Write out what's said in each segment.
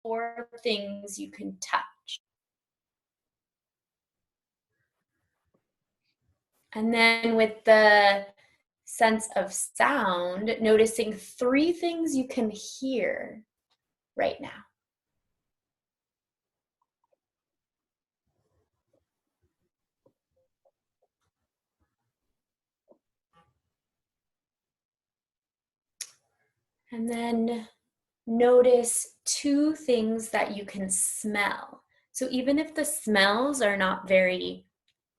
4 things you can touch. And then with the sense of sound, noticing 3 things you can hear right now. And then notice 2 things that you can smell. So even if the smells are not very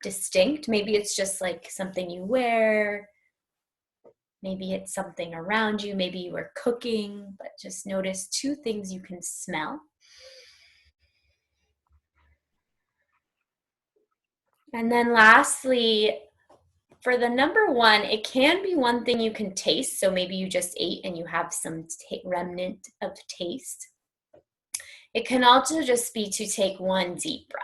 distinct, maybe it's just like something you wear, maybe it's something around you, maybe you are cooking, but just notice 2 things you can smell. And then lastly, for the number 1, it can be one thing you can taste. So maybe you just ate and you have some remnant of taste. It can also just be to take 1 deep breath,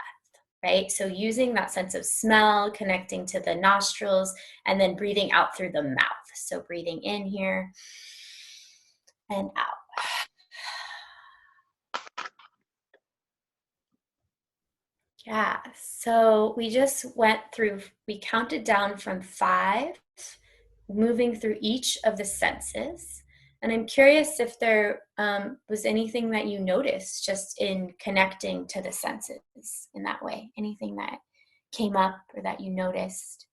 right? So using that sense of smell, connecting to the nostrils, and then breathing out through the mouth. So breathing in here and out. Yeah, so we just went through, we counted down from 5, moving through each of the senses. And I'm curious if there was anything that you noticed just in connecting to the senses in that way. Anything that came up or that you noticed?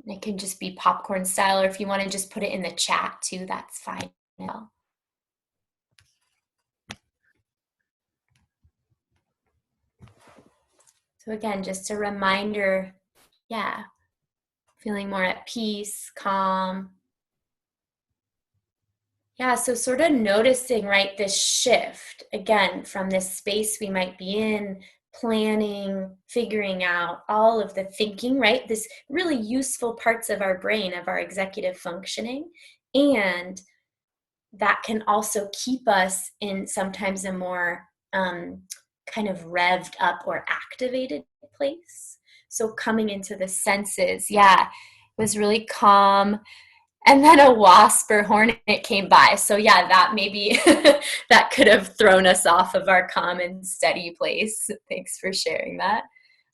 It can just be popcorn style, or if you want to just put it in the chat too, that's fine. So again, just a reminder, yeah, feeling more at peace, calm. Yeah, so sort of noticing, right, this shift, again, from this space we might be in, planning, figuring out all of the thinking, right, this really useful parts of our brain, of our executive functioning, and that can also keep us in sometimes a more kind of revved up or activated place. So coming into the senses, yeah, was really calm. And then a wasp or hornet came by. So yeah, that maybe that could have thrown us off of our calm and steady place. Thanks for sharing that.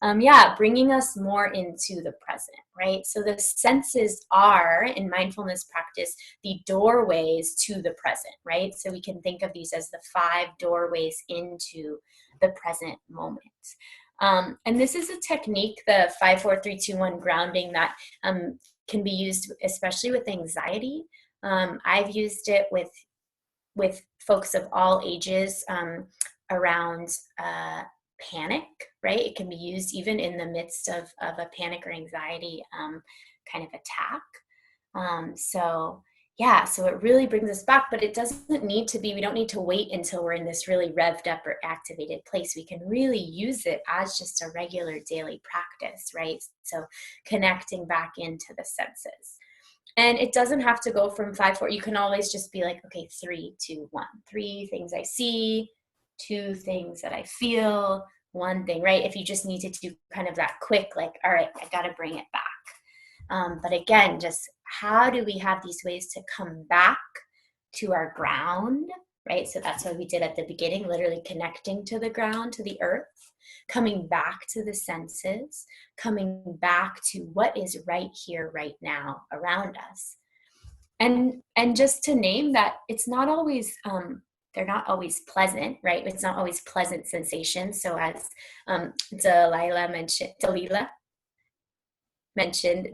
Yeah, bringing us more into the present, right? So the senses are, in mindfulness practice, the doorways to the present, right? So we can think of these as the 5 doorways into the present moment. And this is a technique, the 5, 4, 3, 2, 1 grounding, that can be used especially with anxiety. I've used it with folks of all ages around panic, right? It can be used even in the midst of a panic or anxiety kind of attack. So yeah, so it really brings us back, but it doesn't need to be, we don't need to wait until we're in this really revved up or activated place. We can really use it as just a regular daily practice, right? So connecting back into the senses. And it doesn't have to go from 5, 4. You can always just be like, okay, 3, 2, 1. 3 things I see, 2 things that I feel, 1 thing, right? If you just need to do kind of that quick, like, all right, I got to bring it back. But again, just how do we have these ways to come back to our ground, right? So that's what we did at the beginning, literally connecting to the ground, to the earth, coming back to the senses, coming back to what is right here, right now around us. And just to name that, it's not always, they're not always pleasant, right? It's not always pleasant sensations. So as Delilah mentioned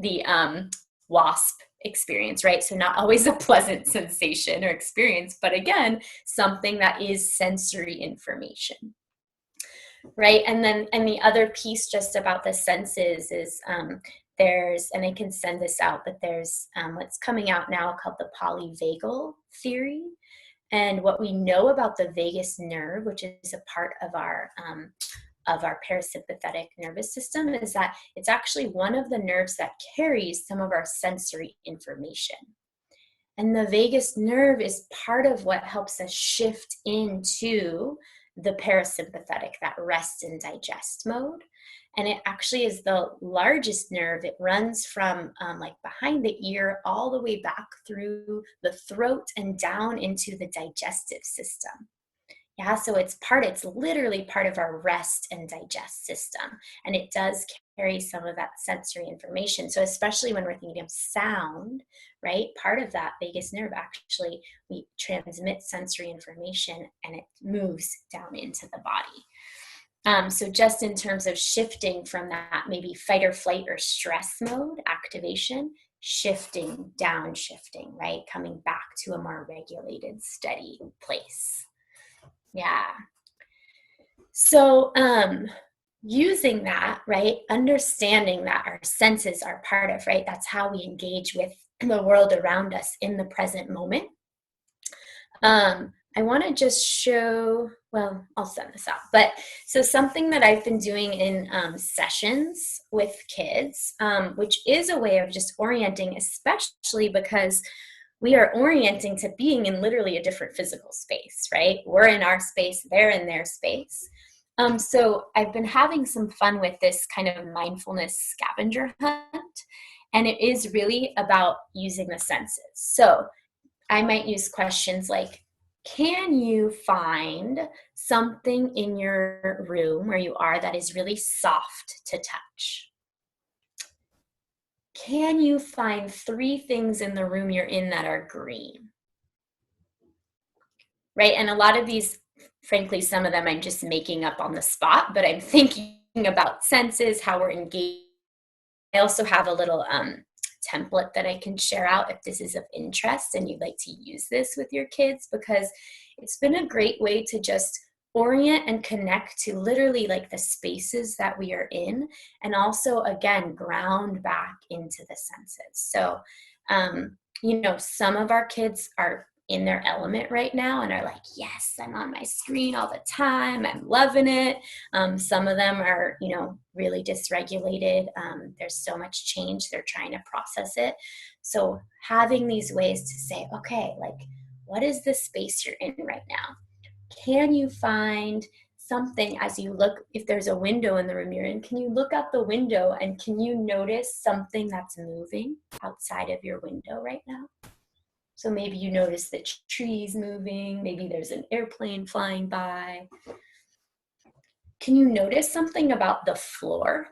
the wasp experience, right? So not always a pleasant sensation or experience, but again, something that is sensory information, right? And then, and the other piece just about the senses is there's, and I can send this out, but there's what's coming out now called the Polyvagal Theory. And what we know about the vagus nerve, which is a part of our parasympathetic nervous system, is that it's actually one of the nerves that carries some of our sensory information. And the vagus nerve is part of what helps us shift into the parasympathetic, that rest and digest mode. And it actually is the largest nerve. It runs from like behind the ear all the way back through the throat and down into the digestive system. Yeah, so it's literally part of our rest and digest system. And it does carry some of that sensory information. So especially when we're thinking of sound, right? Part of that vagus nerve, actually, we transmit sensory information and it moves down into the body. So just in terms of shifting from that maybe fight or flight or stress mode activation, shifting, downshifting, right? Coming back to a more regulated, steady place. Yeah. So, using that, right, understanding that our senses are part of, right, that's how we engage with the world around us in the present moment. I want to just show, well, I'll send this out. But so something that I've been doing in sessions with kids, which is a way of just orienting, especially because we are orienting to being in literally a different physical space, right? We're in our space, they're in their space. So I've been having some fun with this kind of mindfulness scavenger hunt, and it is really about using the senses. So I might use questions like, can you find something in your room where you are that is really soft to touch? Can you find 3 things in the room you're in that are green? Right? And a lot of these, frankly, some of them I'm just making up on the spot, but I'm thinking about senses, how we're engaged. I also have a little template that I can share out if this is of interest and you'd like to use this with your kids, because it's been a great way to just orient and connect to literally like the spaces that we are in, and also again ground back into the senses. So some of our kids are in their element right now and are like, yes, I'm on my screen all the time, I'm loving it. Some of them are really dysregulated. There's so much change, they're trying to process it. So having these ways to say, okay, like, what is the space you're in right now? Can you find something as you look, if there's a window in the room you're in, can you look out the window and can you notice something that's moving outside of your window right now? So maybe you notice the trees moving, maybe there's an airplane flying by. Can you notice something about the floor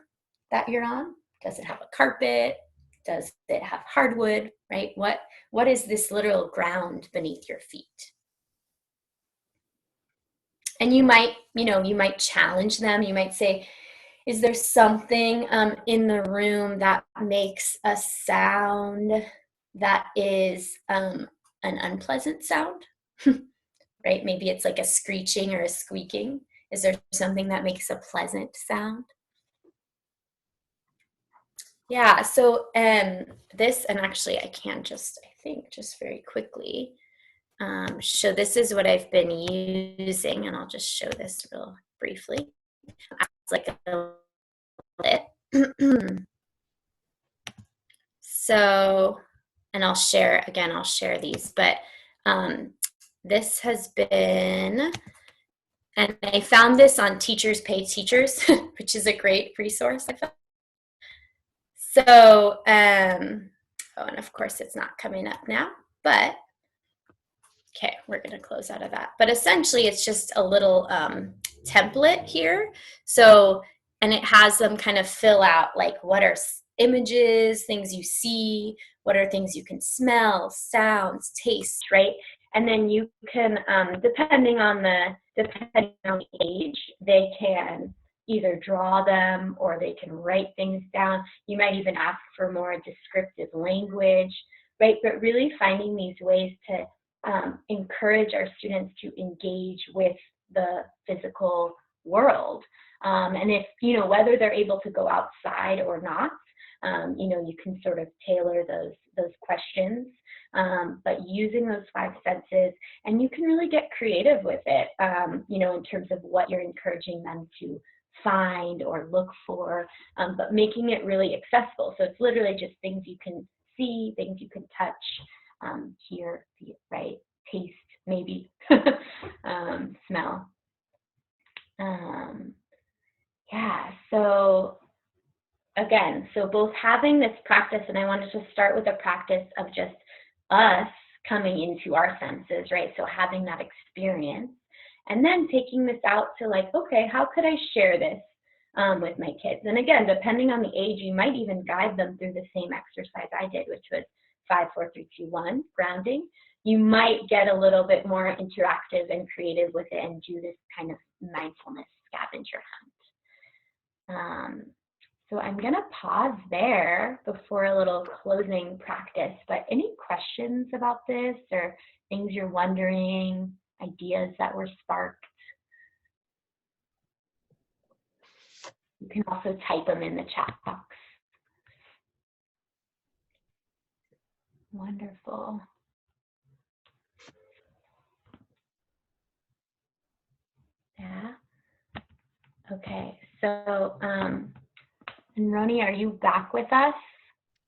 that you're on? Does it have a carpet? Does it have hardwood, right? What is this literal ground beneath your feet? And you might challenge them. You might say, is there something in the room that makes a sound that is an unpleasant sound? Right? Maybe it's like a screeching or a squeaking. Is there something that makes a pleasant sound? Yeah, so this, and actually I can just very quickly show, this is what I've been using, and I'll just show this real briefly. It's like a lit. So, and I'll share these, but this has been, and I found this on Teachers Pay Teachers, which is a great resource. So, and of course it's not coming up now, but okay, we're going to close out of that. But essentially it's just a little template here. So, and it has them kind of fill out like, what are images, things you see, what are things you can smell, sounds, taste, right? And then you can, depending on the age, they can either draw them or they can write things down. You might even ask for more descriptive language, right? But really finding these ways to encourage our students to engage with the physical world. And if, whether they're able to go outside or not, you can sort of tailor those questions, but using those 5 senses, and you can really get creative with it, in terms of what you're encouraging them to find or look for, but making it really accessible. So it's literally just things you can see, things you can touch, hear, right? Taste, maybe, smell. Yeah, so again, so both having this practice, and I wanted to start with a practice of just us coming into our senses, right? So having that experience, and then taking this out to like, okay, how could I share this with my kids? And again, depending on the age, you might even guide them through the same exercise I did, which was 5, 4, 3, 2, 1, grounding. You might get a little bit more interactive and creative with it and do this kind of mindfulness scavenger hunt. So I'm going to pause there before a little closing practice. But any questions about this or things you're wondering, ideas that were sparked? You can also type them in the chat box. Wonderful. Yeah. Okay. So, and Roni, are you back with us?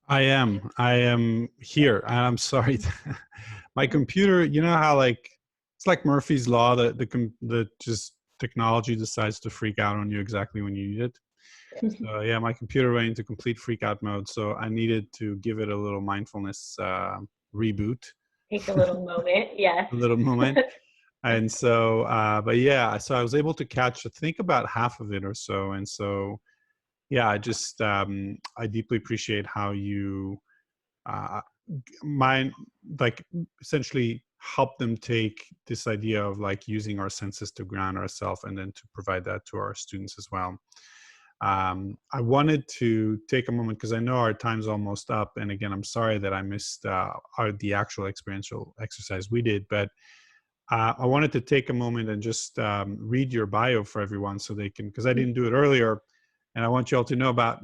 I am here. I'm sorry. My computer, you know how like, it's like Murphy's Law that the just technology decides to freak out on you exactly when you need it. So yeah, my computer went into complete freak out mode. So I needed to give it a little mindfulness reboot. Take a little moment, yes. A little moment. And so, but yeah, so I was able to catch, I think about half of it or so. And so, yeah, I just, I deeply appreciate how you, like essentially help them take this idea of like using our senses to ground ourselves and then to provide that to our students as well. I wanted to take a moment because I know our time's almost up. And again, I'm sorry that I missed the actual experiential exercise we did, but I wanted to take a moment and just read your bio for everyone so they can, because I didn't do it earlier. And I want you all to know about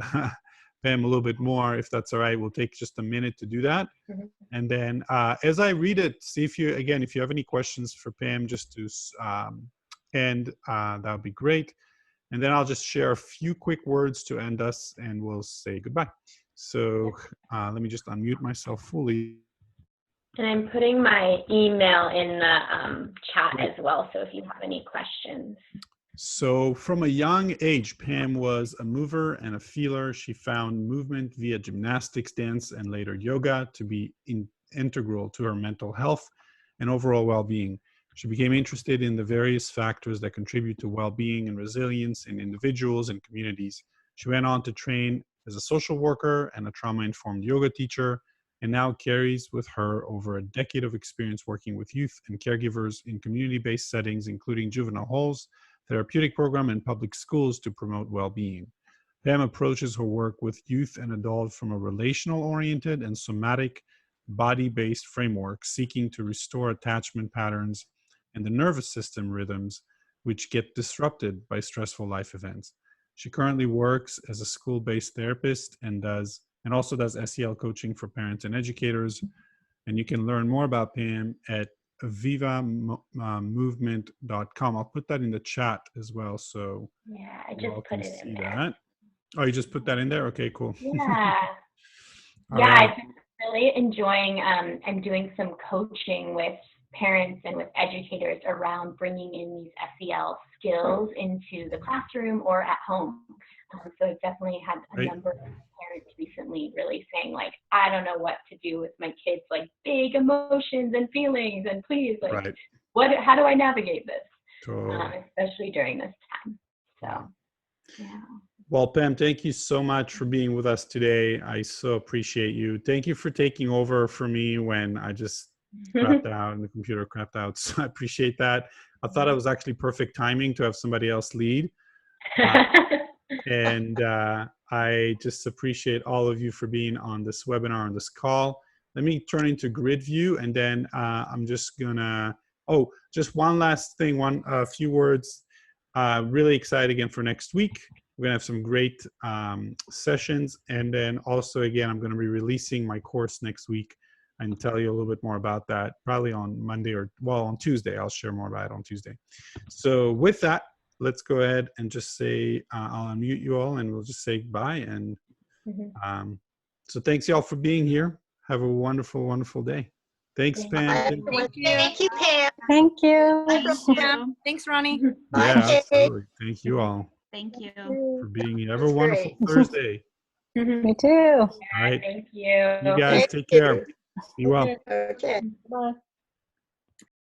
Pam a little bit more, if that's all right. We'll take just a minute to do that. Mm-hmm. And then as I read it, see if you, again, if you have any questions for Pam, just to end, that would be great. And then I'll just share a few quick words to end us and we'll say goodbye. So let me just unmute myself fully. And I'm putting my email in the chat as well, so if you have any questions. So from a young age, Pam was a mover and a feeler. She found movement via gymnastics, dance, and later yoga to be integral to her mental health and overall well-being. She became interested in the various factors that contribute to well-being and resilience in individuals and communities. She went on to train as a social worker and a trauma-informed yoga teacher, and now carries with her over a decade of experience working with youth and caregivers in community-based settings, including juvenile halls, therapeutic program, and public schools to promote well-being. Pam approaches her work with youth and adults from a relational-oriented and somatic, body-based framework, seeking to restore attachment patterns and the nervous system rhythms which get disrupted by stressful life events. She currently works as a school-based therapist and also does SEL coaching for parents and educators. And you can learn more about Pam at vivamovement.com. I'll put that in the chat as well. So yeah, I just put it in there. That. Oh, you just put that in there? Okay, cool. Yeah. Yeah, right. I've been really enjoying, I'm doing some coaching with parents and with educators around bringing in these SEL skills into the classroom or at home. So I've definitely had a number of parents recently really saying like, I don't know what to do with my kids, like big emotions and feelings, and please, like, how do I navigate this? Totally. Especially during this time. So, yeah. Well, Pam, thank you so much for being with us today. I so appreciate you. Thank you for taking over for me when I just crapped out and the computer crapped out. So I appreciate that. I thought it was actually perfect timing to have somebody else lead. And I just appreciate all of you for being on this webinar, on this call. Let me turn into grid view, and then I'm just gonna, just one last thing, a few words. Really excited again for next week. We're gonna have some great sessions. And then also, again, I'm gonna be releasing my course next week and tell you a little bit more about that, probably on Monday on Tuesday. I'll share more about it on Tuesday. So with that, let's go ahead and just say, I'll unmute you all and we'll just say goodbye. And so thanks y'all for being here. Have a wonderful, wonderful day. Thanks, Pam. Thank you. Thank you, Pam. Thank you. Pam. Thanks, Ronnie. Yeah, absolutely. Thank you all. Thank you. For being here. Have a wonderful Thursday. Me too. All right. Thank you. You guys take care. Be well. Okay. Bye.